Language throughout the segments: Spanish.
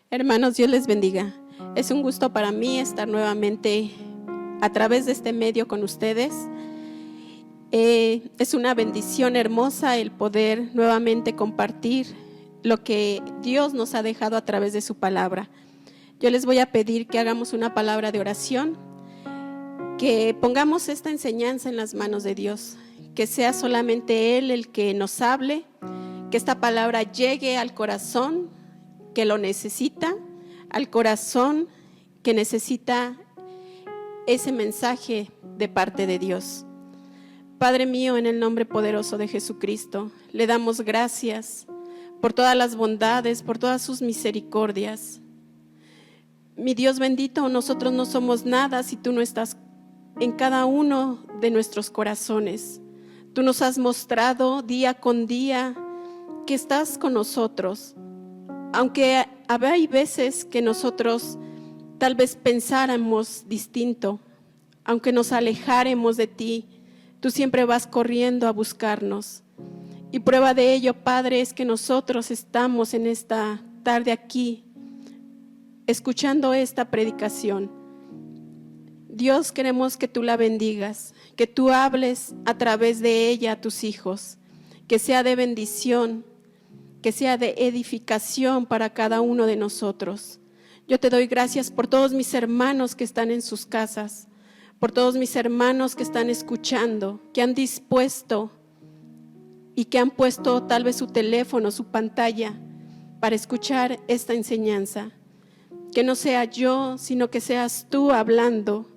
Hermanos, Dios les bendiga. Es un gusto para mí estar nuevamente a través de este medio con ustedes. Es una bendición hermosa el poder nuevamente compartir lo que Dios nos ha dejado a través de su palabra. Yo les voy a pedir que hagamos una palabra de oración, que pongamos esta enseñanza en las manos de Dios, que sea solamente Él el que nos hable, que esta palabra llegue al corazón que lo necesita, al corazón que necesita ese mensaje de parte de Dios. Padre mío, en el nombre poderoso de Jesucristo, le damos gracias por todas las bondades, por todas sus misericordias. Mi Dios bendito, nosotros no somos nada si tú no estás en cada uno de nuestros corazones. Tú nos has mostrado día con día que estás con nosotros. Aunque hay veces que nosotros tal vez pensáramos distinto, aunque nos alejáramos de ti, tú siempre vas corriendo a buscarnos. Y prueba de ello, Padre, es que nosotros estamos en esta tarde aquí, escuchando esta predicación. Dios, queremos que tú la bendigas, que tú hables a través de ella a tus hijos, que sea de bendición, que sea de edificación para cada uno de nosotros. Yo te doy gracias por todos mis hermanos que están en sus casas, por todos mis hermanos que están escuchando, que han dispuesto y que han puesto tal vez su teléfono, su pantalla para escuchar esta enseñanza. Que no sea yo, sino que seas tú hablando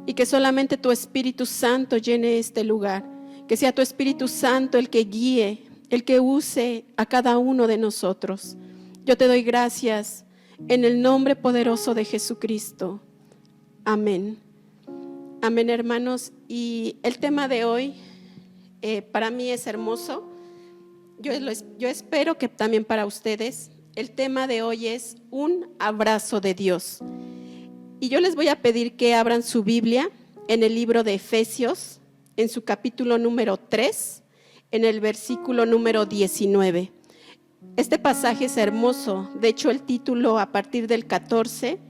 y que solamente tu Espíritu Santo llene este lugar. Que sea tu Espíritu Santo el que guíe, el que use a cada uno de nosotros. Yo te doy gracias en el nombre poderoso de Jesucristo. Amén. Amén, hermanos. Y el tema de hoy para mí es hermoso. Yo espero que también para ustedes. El tema de hoy es un abrazo de Dios. Y yo les voy a pedir que abran su Biblia en el libro de Efesios, en su capítulo número 3, en el versículo número 19. Este pasaje es hermoso. De hecho, el título a partir del 14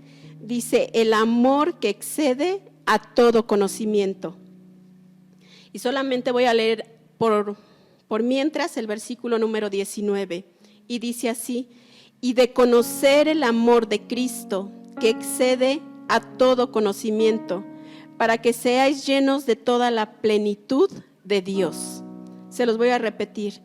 dice: el amor que excede a todo conocimiento. Y solamente voy a leer por mientras el versículo número 19. Y dice así: y de conocer el amor de Cristo que excede a todo conocimiento, para que seáis llenos de toda la plenitud de Dios. Se los voy a repetir: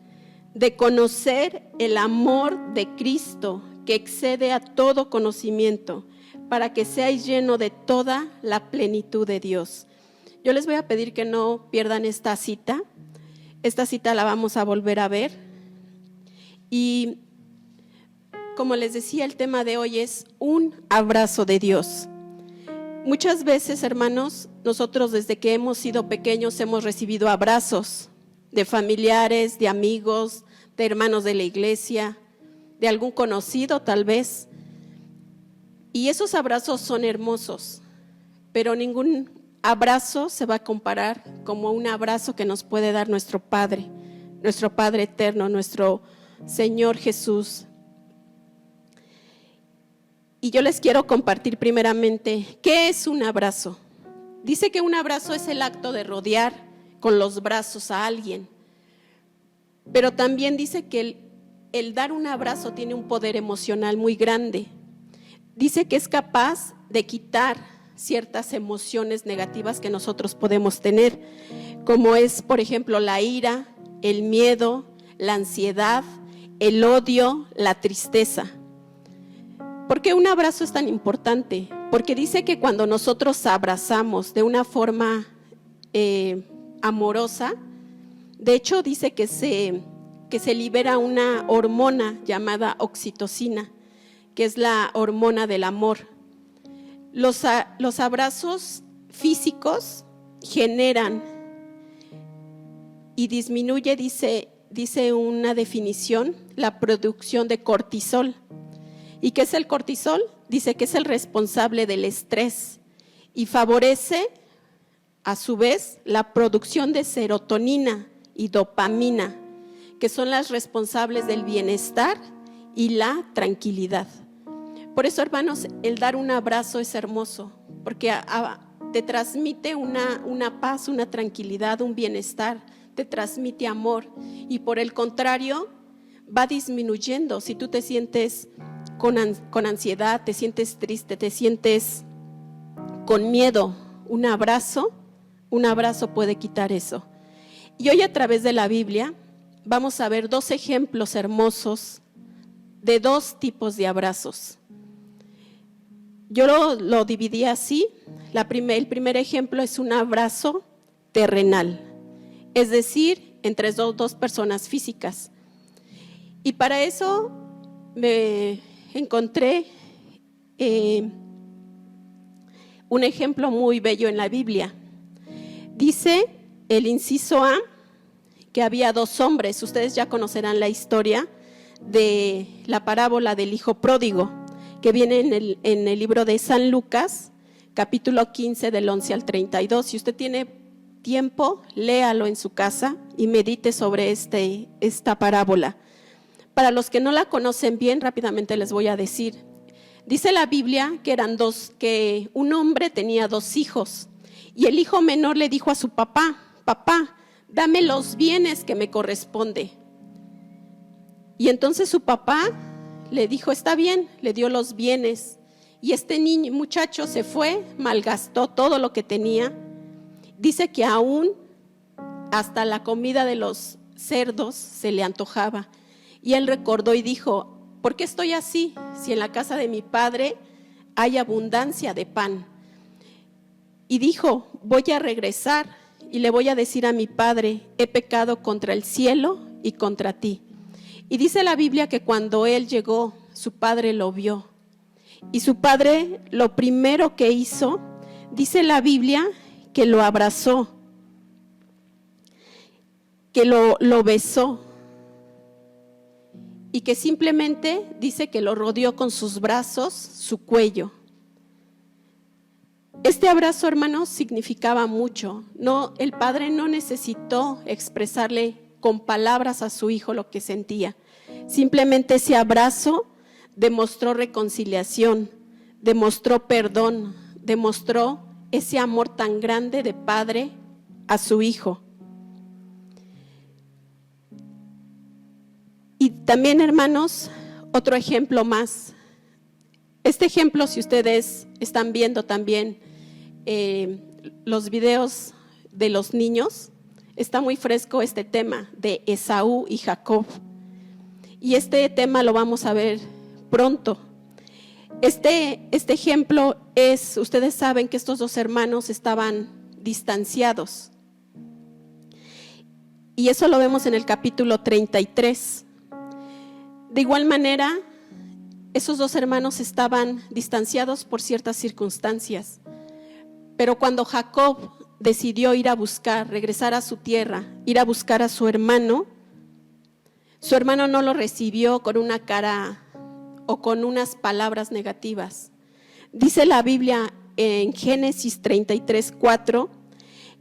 de conocer el amor de Cristo que excede a todo conocimiento, para que seáis llenos de toda la plenitud de Dios. Yo les voy a pedir que no pierdan esta cita. Esta cita la vamos a volver a ver. Y como les decía, el tema de hoy es un abrazo de Dios. Muchas veces, hermanos, nosotros desde que hemos sido pequeños hemos recibido abrazos de familiares, de amigos, de hermanos de la iglesia, de algún conocido tal vez. Y esos abrazos son hermosos, pero ningún abrazo se va a comparar como un abrazo que nos puede dar nuestro Padre eterno, nuestro Señor Jesús. Y yo les quiero compartir primeramente, ¿qué es un abrazo? Dice que un abrazo es el acto de rodear con los brazos a alguien, pero también dice que el dar un abrazo tiene un poder emocional muy grande. Dice que es capaz de quitar ciertas emociones negativas que nosotros podemos tener, como es, por ejemplo, la ira, el miedo, la ansiedad, el odio, la tristeza. ¿Por qué un abrazo es tan importante? Porque dice que cuando nosotros abrazamos de una forma amorosa, de hecho dice que se libera una hormona llamada oxitocina, que es la hormona del amor. Los abrazos físicos generan y disminuye, dice una definición, la producción de cortisol. ¿Y qué es el cortisol? Dice que es el responsable del estrés y favorece a su vez la producción de serotonina y dopamina, que son las responsables del bienestar y la tranquilidad. Por eso, hermanos, el dar un abrazo es hermoso, porque te transmite una paz, una tranquilidad, un bienestar, te transmite amor, y por el contrario va disminuyendo. Si tú te sientes con ansiedad, te sientes triste, te sientes con miedo, un abrazo puede quitar eso. Y hoy, a través de la Biblia, vamos a ver 2 ejemplos hermosos de 2 tipos de abrazos. Yo lo dividí así. El primer ejemplo es un abrazo terrenal, es decir, entre dos personas físicas. Y para eso me encontré un ejemplo muy bello en la Biblia. Dice el inciso A que había 2 hombres. Ustedes ya conocerán la historia de la parábola del hijo pródigo, que viene en el libro de San Lucas, capítulo 15, del 11 al 32. Si usted tiene tiempo, léalo en su casa y medite sobre esta parábola. Para los que no la conocen bien, rápidamente les voy a decir. Dice la Biblia que un hombre tenía 2 hijos, y el hijo menor le dijo a su papá: papá, dame los bienes que me corresponde. Y entonces su papá le dijo: está bien, le dio los bienes. Y este muchacho se fue, malgastó todo lo que tenía. Dice que aún hasta la comida de los cerdos se le antojaba. Y él recordó y dijo: ¿por qué estoy así? Si en la casa de mi padre hay abundancia de pan. Y dijo: voy a regresar y le voy a decir a mi padre: he pecado contra el cielo y contra ti. Y dice la Biblia que cuando él llegó, su padre lo vio. Y su padre, lo primero que hizo, dice la Biblia, que lo abrazó, que lo besó, y que simplemente dice que lo rodeó con sus brazos, su cuello. Este abrazo, hermanos, significaba mucho. El padre no necesitó expresarle con palabras a su hijo lo que sentía. Simplemente ese abrazo demostró reconciliación, demostró perdón, demostró ese amor tan grande de padre a su hijo. Y también, hermanos, otro ejemplo más. Este ejemplo, si ustedes están viendo también los videos de los niños, está muy fresco este tema de Esaú y Jacob. Y este tema lo vamos a ver pronto. Este ejemplo es, ustedes saben que estos 2 hermanos estaban distanciados. Y eso lo vemos en el capítulo 33. De igual manera, esos 2 hermanos estaban distanciados por ciertas circunstancias. Pero cuando Jacob decidió regresar a su tierra, ir a buscar a su hermano no lo recibió con una cara o con unas palabras negativas. Dice la Biblia en Génesis 33:4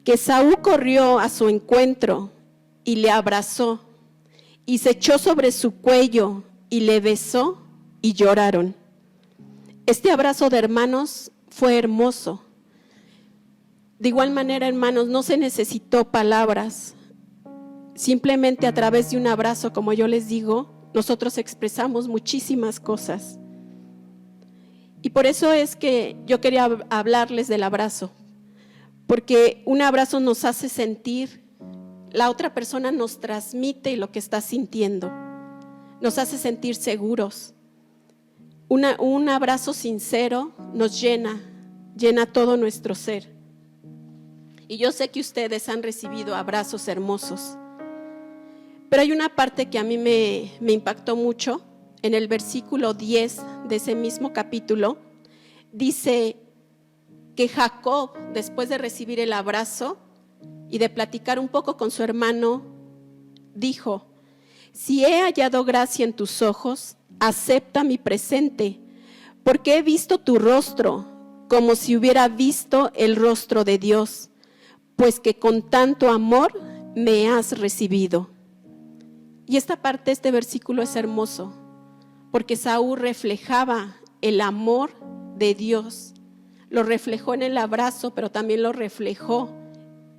que Esaú corrió a su encuentro y le abrazó y se echó sobre su cuello y le besó y lloraron. Este abrazo de hermanos fue hermoso. De igual manera, hermanos, no se necesitó palabras. Simplemente a través de un abrazo, como yo les digo, nosotros expresamos muchísimas cosas. Y por eso es que yo quería hablarles del abrazo, porque un abrazo nos hace sentir, la otra persona nos transmite lo que está sintiendo, nos hace sentir seguros. Un abrazo sincero nos llena todo nuestro ser. Y yo sé que ustedes han recibido abrazos hermosos. Pero hay una parte que a mí me impactó mucho. En el versículo 10 de ese mismo capítulo, dice que Jacob, después de recibir el abrazo y de platicar un poco con su hermano, dijo: si he hallado gracia en tus ojos, acepta mi presente, porque he visto tu rostro como si hubiera visto el rostro de Dios, pues que con tanto amor me has recibido. Y esta parte, este versículo es hermoso, porque Esaú reflejaba el amor de Dios. Lo reflejó en el abrazo, pero también lo reflejó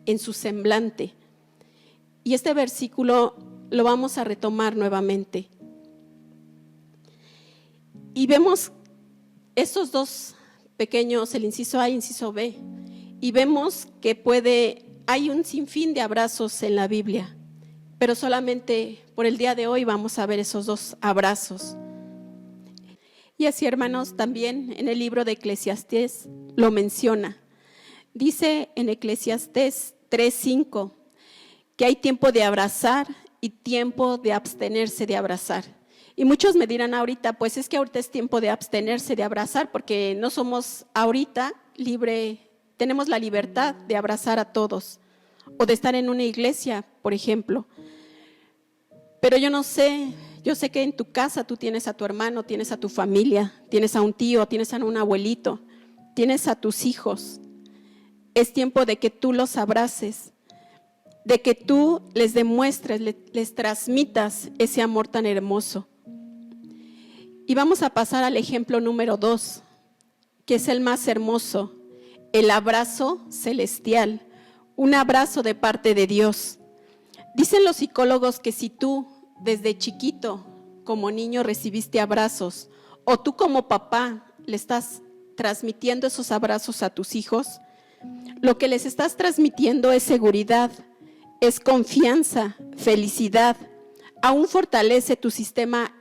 en su semblante. Y este versículo lo vamos a retomar nuevamente. Y vemos estos dos pequeños, el inciso A y el inciso B, y vemos que hay un sinfín de abrazos en la Biblia, pero solamente por el día de hoy vamos a ver esos dos abrazos. Y así, hermanos, también en el libro de Eclesiastés lo menciona. Dice en Eclesiastés 3:5 que hay tiempo de abrazar y tiempo de abstenerse de abrazar. Y muchos me dirán ahorita, pues es que ahorita es tiempo de abstenerse de abrazar porque no somos ahorita tenemos la libertad de abrazar a todos o de estar en una iglesia, por ejemplo. Pero yo sé que en tu casa tú tienes a tu hermano, tienes a tu familia, tienes a un tío, tienes a un abuelito, tienes a tus hijos. Es tiempo de que tú los abraces, de que tú les demuestres, les transmitas ese amor tan hermoso. Y vamos a pasar al ejemplo número 2, que es el más hermoso, el abrazo celestial, un abrazo de parte de Dios. Dicen los psicólogos que si tú desde chiquito, como niño, recibiste abrazos, o tú como papá le estás transmitiendo esos abrazos a tus hijos, lo que les estás transmitiendo es seguridad, es confianza, felicidad, aún fortalece tu sistema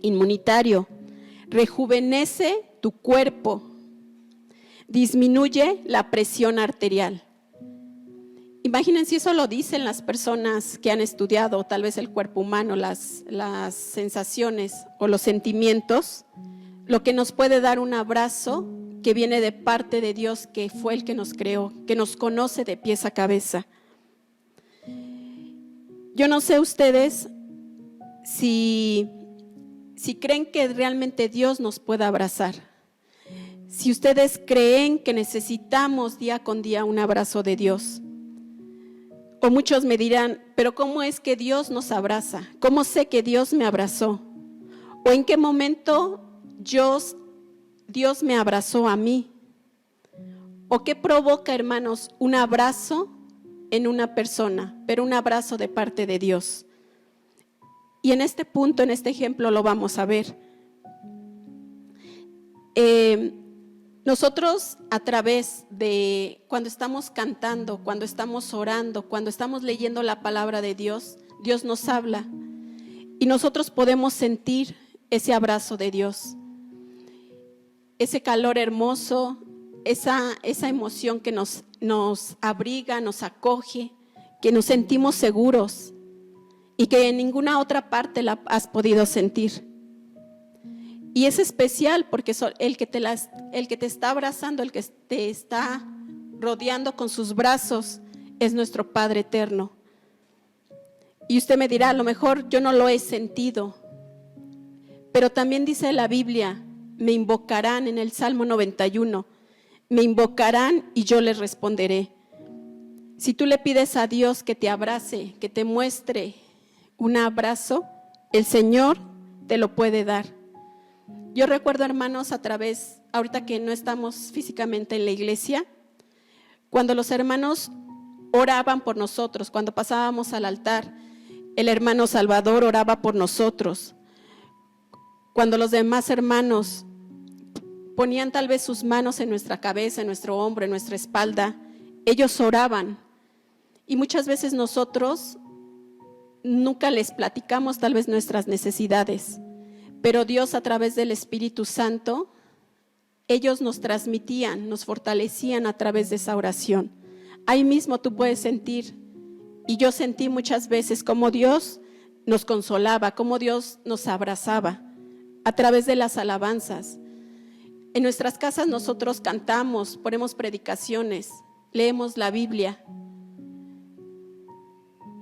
inmunitario, rejuvenece tu cuerpo, disminuye la presión arterial. Imagínense, eso lo dicen las personas que han estudiado tal vez el cuerpo humano, las sensaciones o los sentimientos, lo que nos puede dar un abrazo que viene de parte de Dios, que fue el que nos creó, que nos conoce de pies a cabeza. Yo no sé ustedes si creen que realmente Dios nos pueda abrazar. Si ustedes creen que necesitamos día con día un abrazo de Dios. O muchos me dirán, pero ¿cómo es que Dios nos abraza? ¿Cómo sé que Dios me abrazó? ¿O en qué momento Dios me abrazó a mí? ¿O qué provoca, hermanos, un abrazo en una persona, pero un abrazo de parte de Dios? Y en este punto, en este ejemplo, lo vamos a ver. Nosotros, a través de cuando estamos cantando, cuando estamos orando, cuando estamos leyendo la palabra de Dios, Dios nos habla y nosotros podemos sentir ese abrazo de Dios, ese calor hermoso, esa emoción que nos abriga, nos acoge, que nos sentimos seguros y que en ninguna otra parte la has podido sentir. Y es especial porque el que te está abrazando, el que te está rodeando con sus brazos, es nuestro Padre eterno. Y usted me dirá, a lo mejor yo no lo he sentido, pero también dice la Biblia, me invocarán en el Salmo 91, me invocarán y yo les responderé. Si tú le pides a Dios que te abrace, que te muestre un abrazo, el Señor te lo puede dar. Yo recuerdo, hermanos, ahorita que no estamos físicamente en la iglesia, cuando los hermanos oraban por nosotros, cuando pasábamos al altar, el hermano Salvador oraba por nosotros. Cuando los demás hermanos ponían tal vez sus manos en nuestra cabeza, en nuestro hombro, en nuestra espalda, ellos oraban. Y muchas veces nosotros nunca les platicamos tal vez nuestras necesidades. Pero Dios, a través del Espíritu Santo, ellos nos transmitían, nos fortalecían a través de esa oración. Ahí mismo tú puedes sentir, y yo sentí muchas veces cómo Dios nos consolaba, cómo Dios nos abrazaba a través de las alabanzas. En nuestras casas nosotros cantamos, ponemos predicaciones, leemos la Biblia.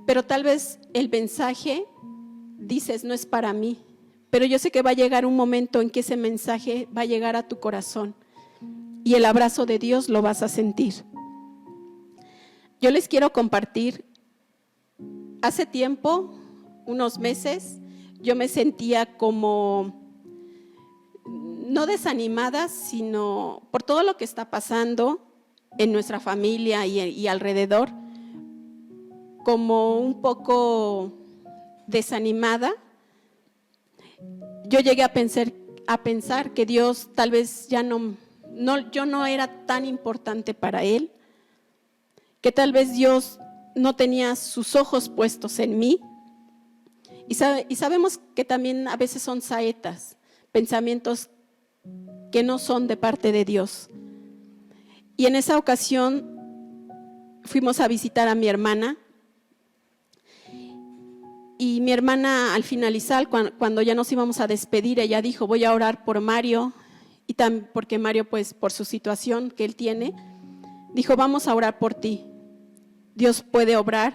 Pero tal vez el mensaje, dices, no es para mí. Pero yo sé que va a llegar un momento en que ese mensaje va a llegar a tu corazón y el abrazo de Dios lo vas a sentir. Yo les quiero compartir, hace tiempo, unos meses, yo me sentía como no desanimada, sino por todo lo que está pasando en nuestra familia y alrededor, como un poco desanimada. Yo llegué a pensar que Dios tal vez ya yo no era tan importante para Él, que tal vez Dios no tenía sus ojos puestos en mí. Y sabemos que también a veces son saetas, pensamientos que no son de parte de Dios. Y en esa ocasión fuimos a visitar a mi hermana. Y mi hermana, al finalizar, cuando ya nos íbamos a despedir, ella dijo: voy a orar por Mario, y porque Mario, pues por su situación que él tiene, dijo: vamos a orar por ti, Dios puede obrar.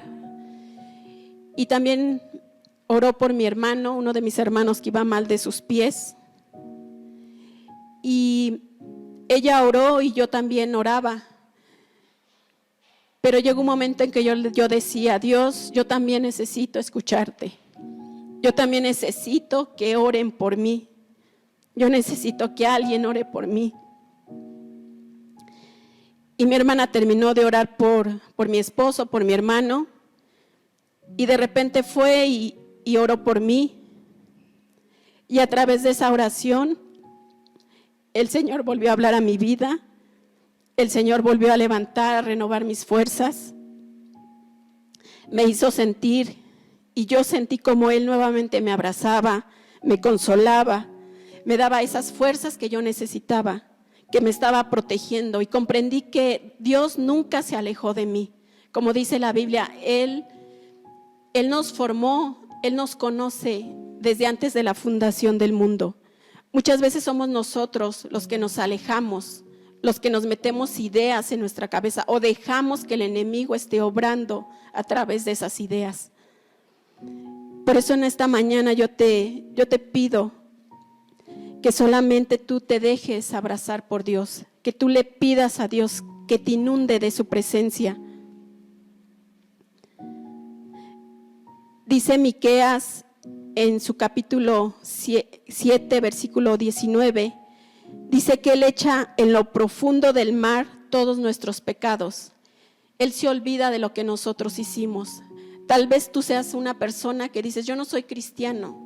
Y también oró por mi hermano, uno de mis hermanos que iba mal de sus pies, y ella oró y yo también oraba. Pero llegó un momento en que yo decía: Dios, yo también necesito escucharte. Yo también necesito que oren por mí. Yo necesito que alguien ore por mí. Y mi hermana terminó de orar por mi esposo, por mi hermano. Y de repente fue y oró por mí. Y a través de esa oración, el Señor volvió a hablar a mi vida. El Señor volvió a levantar, a renovar mis fuerzas. Me hizo sentir, y yo sentí como Él nuevamente me abrazaba, me consolaba, me daba esas fuerzas que yo necesitaba, que me estaba protegiendo. Y comprendí que Dios nunca se alejó de mí. Como dice la Biblia, Él nos formó, Él nos conoce desde antes de la fundación del mundo. Muchas veces somos nosotros los que nos alejamos, los que nos metemos ideas en nuestra cabeza o dejamos que el enemigo esté obrando a través de esas ideas. Por eso en esta mañana yo te pido que solamente tú te dejes abrazar por Dios, que tú le pidas a Dios que te inunde de su presencia. Dice Miqueas en su capítulo 7, versículo 19, dice que Él echa en lo profundo del mar todos nuestros pecados. Él se olvida de lo que nosotros hicimos. Tal vez tú seas una persona que dices: yo no soy cristiano,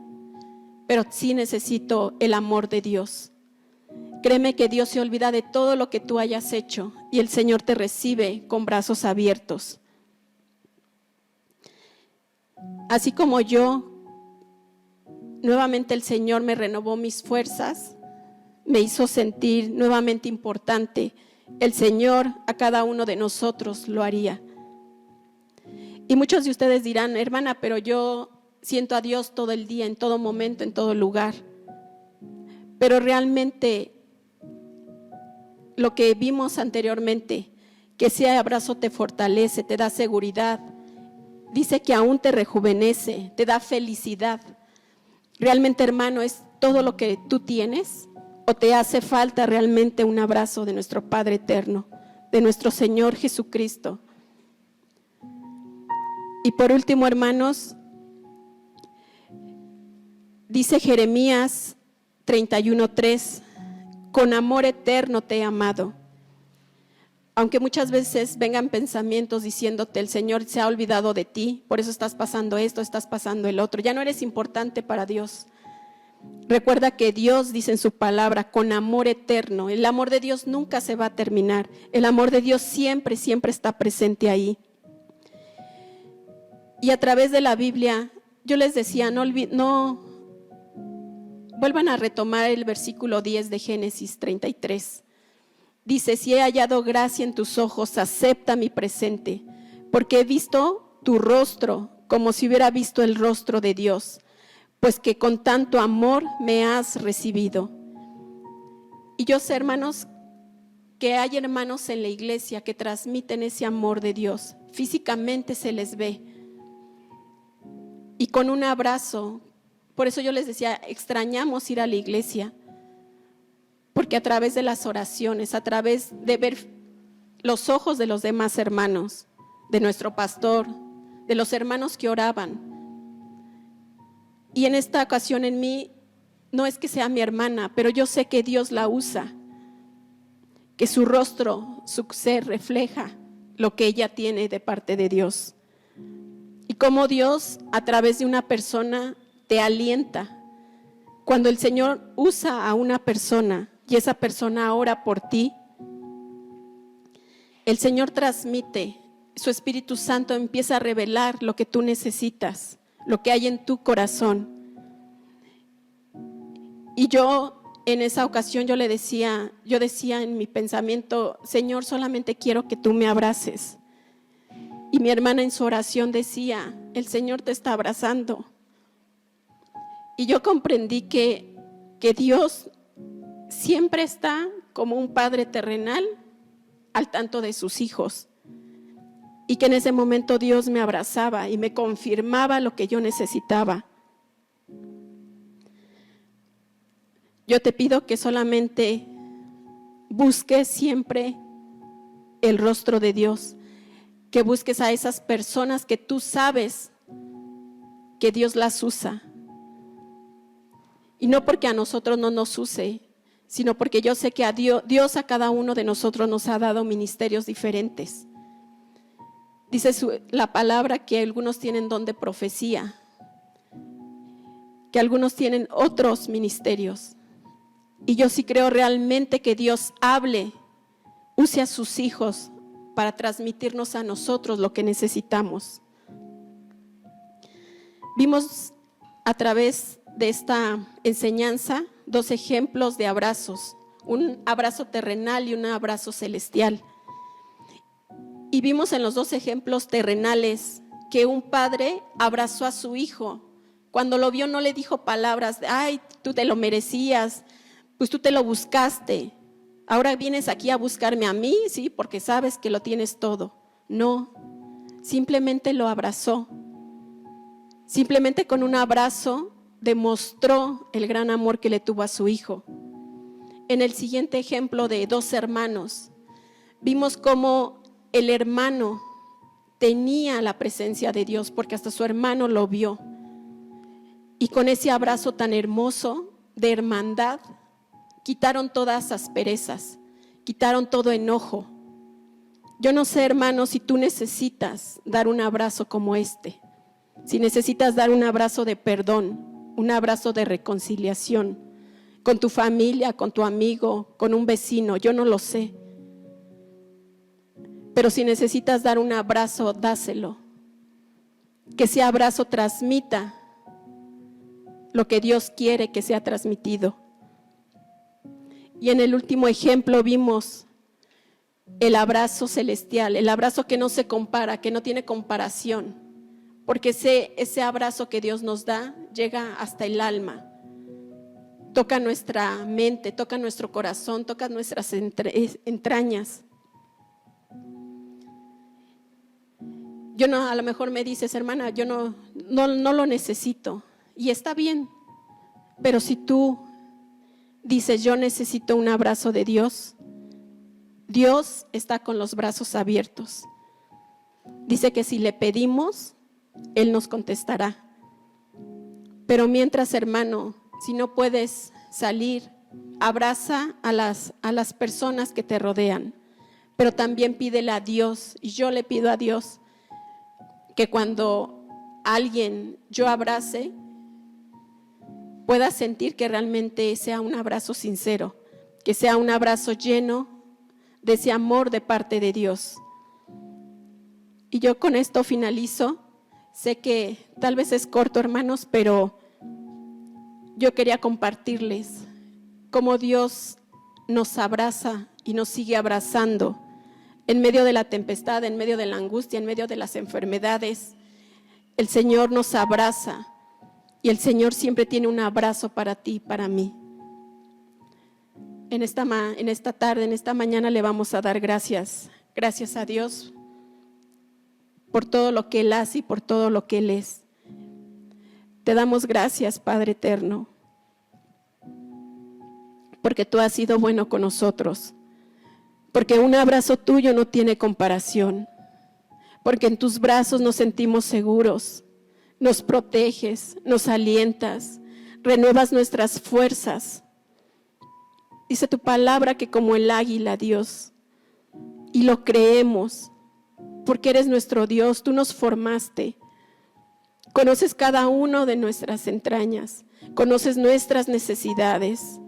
pero sí necesito el amor de Dios. Créeme que Dios se olvida de todo lo que tú hayas hecho y el Señor te recibe con brazos abiertos. Así como yo, nuevamente el Señor me renovó mis fuerzas, me hizo sentir nuevamente importante. El Señor a cada uno de nosotros lo haría. Y muchos de ustedes dirán: hermana, pero yo siento a Dios todo el día, en todo momento, en todo lugar. Pero realmente lo que vimos anteriormente, que ese abrazo te fortalece, te da seguridad, dice que aún te rejuvenece, te da felicidad. Realmente, hermano, ¿es todo lo que tú tienes? ¿O te hace falta realmente un abrazo de nuestro Padre eterno, de nuestro Señor Jesucristo? Y por último, hermanos, dice Jeremías 31:3, con amor eterno te he amado. Aunque muchas veces vengan pensamientos diciéndote: el Señor se ha olvidado de ti, por eso estás pasando esto, estás pasando el otro, ya no eres importante para Dios. Recuerda que Dios dice en su palabra: con amor eterno. El amor de Dios nunca se va a terminar. El amor de Dios siempre, siempre está presente ahí. Y a través de la Biblia, yo les decía, no vuelvan a retomar el versículo 10 de Génesis 33. Dice: si he hallado gracia en tus ojos, acepta mi presente, porque he visto tu rostro como si hubiera visto el rostro de Dios, pues que con tanto amor me has recibido. Y yo sé, hermanos, que hay hermanos en la iglesia que transmiten ese amor de Dios. Físicamente se les ve. Y con un abrazo. Por eso yo les decía, extrañamos ir a la iglesia. Porque a través de las oraciones, a través de ver los ojos de los demás hermanos, de nuestro pastor, de los hermanos que oraban. Y en esta ocasión en mí no es que sea mi hermana, pero yo sé que Dios la usa, que su rostro, su ser refleja lo que ella tiene de parte de Dios. Y cómo Dios a través de una persona te alienta. Cuando el Señor usa a una persona y esa persona ora por ti, el Señor transmite, su Espíritu Santo empieza a revelar lo que tú necesitas, lo que hay en tu corazón. Y yo en esa ocasión yo decía en mi pensamiento, Señor, solamente quiero que tú me abraces. Y mi hermana en su oración decía, el Señor te está abrazando. Y yo comprendí que Dios siempre está como un padre terrenal al tanto de sus hijos. Y que en ese momento Dios me abrazaba y me confirmaba lo que yo necesitaba. Yo te pido que solamente busques siempre el rostro de Dios, que busques a esas personas que tú sabes que Dios las usa. Y no porque a nosotros no nos use, sino porque yo sé que a Dios a cada uno de nosotros nos ha dado ministerios diferentes. Dice la palabra que algunos tienen don de profecía, que algunos tienen otros ministerios. Y yo sí creo realmente que Dios hable, use a sus hijos para transmitirnos a nosotros lo que necesitamos. Vimos a través de esta enseñanza 2 ejemplos de abrazos, un abrazo terrenal y un abrazo celestial. Y vimos en los 2 ejemplos terrenales que un padre abrazó a su hijo. Cuando lo vio no le dijo palabras de, ay, tú te lo merecías, pues tú te lo buscaste. Ahora vienes aquí a buscarme a mí, sí, porque sabes que lo tienes todo. No, simplemente lo abrazó. Simplemente con un abrazo demostró el gran amor que le tuvo a su hijo. En el siguiente ejemplo de 2 hermanos, vimos cómo el hermano tenía la presencia de Dios, porque hasta su hermano lo vio. Y con ese abrazo tan hermoso de hermandad, quitaron todas asperezas, quitaron todo enojo. Yo no sé, hermano, si tú necesitas dar un abrazo como este, si necesitas dar un abrazo de perdón, un abrazo de reconciliación con tu familia, con tu amigo, con un vecino, yo no lo sé. Pero si necesitas dar un abrazo, dáselo. Que ese abrazo transmita lo que Dios quiere que sea transmitido. Y en el último ejemplo vimos el abrazo celestial, el abrazo que no se compara, que no tiene comparación, porque ese abrazo que Dios nos da llega hasta el alma, toca nuestra mente, toca nuestro corazón, toca nuestras entrañas. Yo no, a lo mejor me dices, hermana, yo no lo necesito, y está bien, pero si tú dices, yo necesito un abrazo de Dios, Dios está con los brazos abiertos. Dice que si le pedimos, Él nos contestará. Pero mientras, hermano, si no puedes salir, abraza a las personas que te rodean, pero también pídele a Dios, y yo le pido a Dios que cuando alguien yo abrace, pueda sentir que realmente sea un abrazo sincero, que sea un abrazo lleno de ese amor de parte de Dios. Y yo con esto finalizo. Sé que tal vez es corto, hermanos, pero yo quería compartirles cómo Dios nos abraza y nos sigue abrazando en medio de la tempestad, en medio de la angustia, en medio de las enfermedades. El Señor nos abraza. Y el Señor siempre tiene un abrazo para ti y para mí. En esta tarde, en esta mañana le vamos a dar gracias. Gracias a Dios por todo lo que Él hace y por todo lo que Él es. Te damos gracias, Padre eterno, porque tú has sido bueno con nosotros. Porque un abrazo tuyo no tiene comparación. Porque en tus brazos nos sentimos seguros. Nos proteges, nos alientas, renuevas nuestras fuerzas. Dice tu palabra que como el águila, Dios, y lo creemos, porque eres nuestro Dios, tú nos formaste. Conoces cada uno de nuestras entrañas, conoces nuestras necesidades.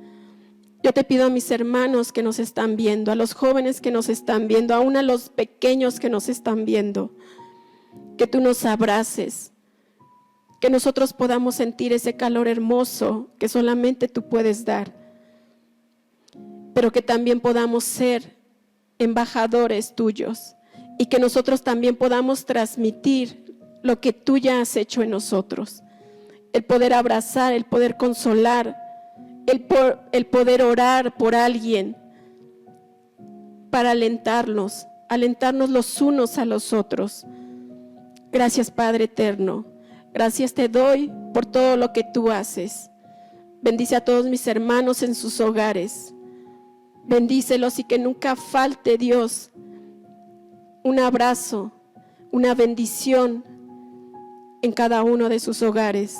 Yo te pido a mis hermanos que nos están viendo, a los jóvenes que nos están viendo, aún a los pequeños que nos están viendo, que tú nos abraces, que nosotros podamos sentir ese calor hermoso que solamente tú puedes dar, pero que también podamos ser embajadores tuyos y que nosotros también podamos transmitir lo que tú ya has hecho en nosotros. El poder abrazar, el poder consolar, el poder orar por alguien para alentarnos los unos a los otros. Gracias, Padre eterno. Gracias te doy por todo lo que tú haces. Bendice a todos mis hermanos en sus hogares. Bendícelos y que nunca falte, Dios, un abrazo, una bendición en cada uno de sus hogares.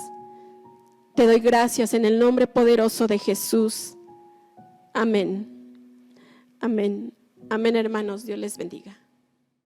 Te doy gracias en el nombre poderoso de Jesús. Amén. Amén. Amén, hermanos. Dios les bendiga.